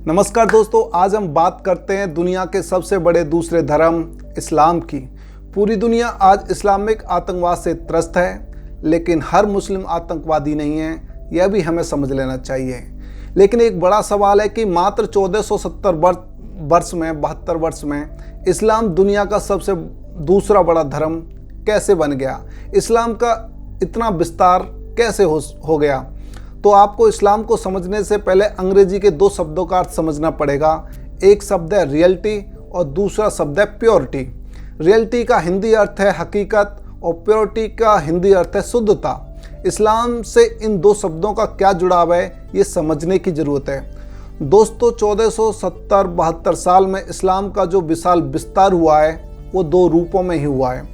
नमस्कार दोस्तों, आज हम बात करते हैं दुनिया के सबसे बड़े दूसरे धर्म इस्लाम की। पूरी दुनिया आज इस्लामिक आतंकवाद से त्रस्त है, लेकिन हर मुस्लिम आतंकवादी नहीं है, यह भी हमें समझ लेना चाहिए। लेकिन एक बड़ा सवाल है कि मात्र 1470 वर्ष में 72 वर्ष में इस्लाम दुनिया का सबसे दूसरा बड़ा धर्म कैसे बन गया, इस्लाम का इतना विस्तार कैसे हो गया। तो आपको इस्लाम को समझने से पहले अंग्रेजी के दो शब्दों का अर्थ समझना पड़ेगा। एक शब्द है रियलिटी और दूसरा शब्द है प्योरिटी। रियलिटी का हिंदी अर्थ है हकीकत और प्योरिटी का हिंदी अर्थ है शुद्धता। इस्लाम से इन दो शब्दों का क्या जुड़ाव है, ये समझने की ज़रूरत है। दोस्तों, 1470-72 साल में इस्लाम का जो विशाल विस्तार हुआ है वो दो रूपों में ही हुआ है।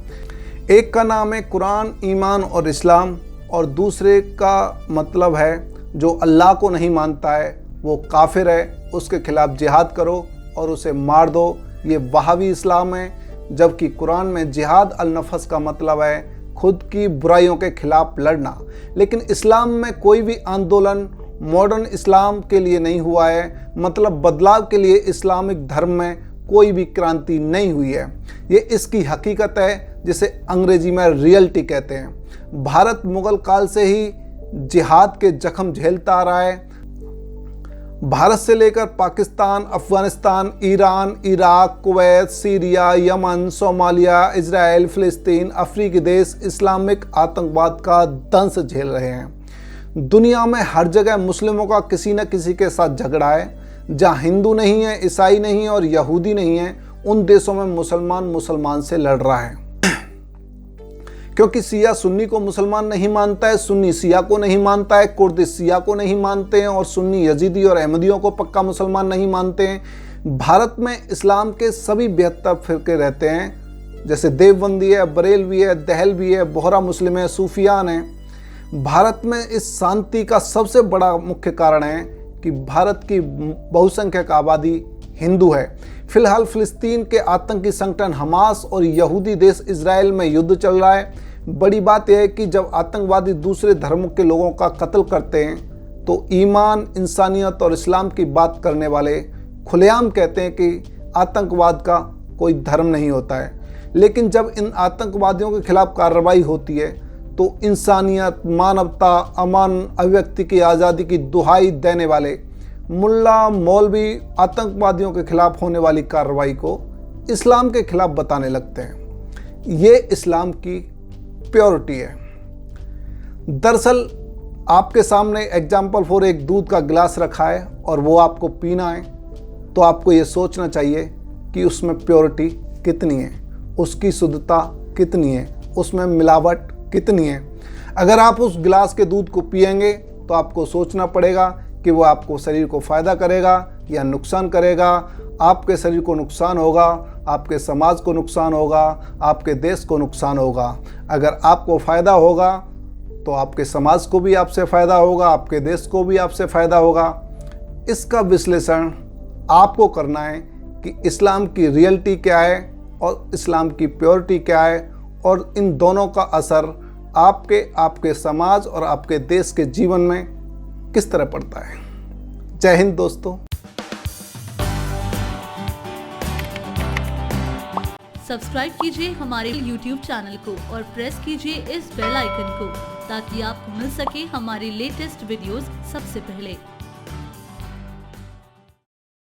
एक का नाम है कुरान, ईमान और इस्लाम, और दूसरे का मतलब है जो अल्लाह को नहीं मानता है वो काफिर है, उसके खिलाफ जिहाद करो और उसे मार दो। ये वहावी इस्लाम है। जबकि कुरान में जिहाद अल नफ्स का मतलब है खुद की बुराइयों के खिलाफ लड़ना। लेकिन इस्लाम में कोई भी आंदोलन मॉडर्न इस्लाम के लिए नहीं हुआ है, मतलब बदलाव के लिए इस्लामिक धर्म में कोई भी क्रांति नहीं हुई है। ये इसकी हकीकत है, जिसे अंग्रेजी में रियलिटी कहते हैं। भारत मुगल काल से ही जिहाद के जख्म झेलता आ रहा है। भारत से लेकर Pakistan, Afghanistan, Iran, Iraq, Kuwait, Syria, Yemen, Somalia, Israel, फिलिस्तीन, अफ्रीकी देश इस्लामिक आतंकवाद का दंश झेल रहे हैं। दुनिया में हर जगह मुस्लिमों का किसी न किसी के साथ झगड़ा है। जहाँ हिंदू नहीं है, ईसाई नहीं है और यहूदी नहीं है, उन देशों में मुसलमान से लड़ रहा है। क्योंकि शिया सुन्नी को मुसलमान नहीं मानता है, सुन्नी शिया को नहीं मानता है, कुर्द शिया को नहीं मानते हैं और सुन्नी यजीदी और अहमदियों को पक्का मुसलमान नहीं मानते हैं। भारत में इस्लाम के सभी 72 फिरके रहते हैं, जैसे देवबंदी है, बरेलवी है, दहलवी है, बोहरा मुस्लिम है, सूफियान है। भारत में इस शांति का सबसे बड़ा मुख्य कारण है कि भारत की बहुसंख्यक आबादी हिंदू है। फिलहाल फिलिस्तीन के आतंकी संगठन हमास और यहूदी देश इजराइल में युद्ध चल रहा है। बड़ी बात यह है कि जब आतंकवादी दूसरे धर्मों के लोगों का कत्ल करते हैं तो ईमान, इंसानियत और इस्लाम की बात करने वाले खुलेआम कहते हैं कि आतंकवाद का कोई धर्म नहीं होता है। लेकिन जब इन आतंकवादियों के खिलाफ कार्रवाई होती है तो इंसानियत, मानवता, अमन, अभिव्यक्ति की आज़ादी की दुहाई देने वाले मुल्ला मौलवी आतंकवादियों के खिलाफ होने वाली कार्रवाई को इस्लाम के खिलाफ बताने लगते हैं। ये इस्लाम की प्योरिटी है। दरअसल आपके सामने एग्जाम्पल फॉर एक दूध का गिलास रखा है और वो आपको पीना है, तो आपको ये सोचना चाहिए कि उसमें प्योरिटी कितनी है, उसकी शुद्धता कितनी है, उसमें मिलावट कितनी है। अगर आप उस गिलास के दूध को पिएंगे तो आपको सोचना पड़ेगा कि वो आपको शरीर को फ़ायदा करेगा या नुकसान करेगा। आपके शरीर को नुकसान होगा, आपके समाज को नुकसान होगा, आपके देश को नुकसान होगा। अगर आपको फ़ायदा होगा तो आपके समाज को भी आपसे फ़ायदा होगा, आपके देश को भी आपसे फ़ायदा होगा। इसका विश्लेषण आपको करना है कि इस्लाम की रियलिटी क्या है और इस्लाम की प्योरिटी क्या है, और इन दोनों का असर आपके समाज और आपके देश के जीवन में किस तरह पड़ता है। जय हिंद दोस्तों। सब्सक्राइब कीजिए हमारे YouTube चैनल को और प्रेस कीजिए इस बेल आइकन को ताकि आपको मिल सके हमारी लेटेस्ट वीडियोस सबसे पहले।